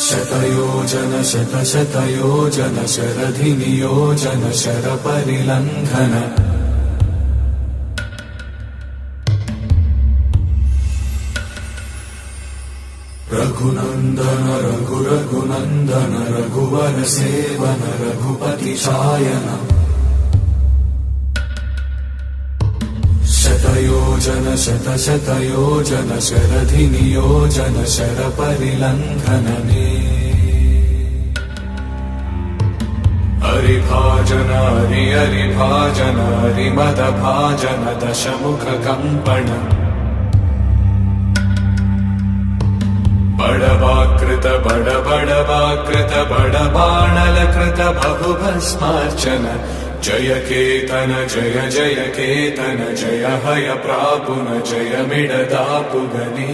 शतयोजन शतशतयोजन शरधिनियोजन शरपरिलङ्घन रघुनन्दन रघुरघुनन्दन रघुवर सेवन रघुपति शायन शतयोजन शतशतयोजन शरधिनियोजन शरपरिलङ्घनने हरिभाजन हरिभाजन हरिमदभाजन दशमुखकम्पण बडवाकृत बडबडवाकृत बडबाणलकृत बहुभस्मार्चन जय केतन जय जय केतन जय हय प्रापुन जय मिडदापुगनी।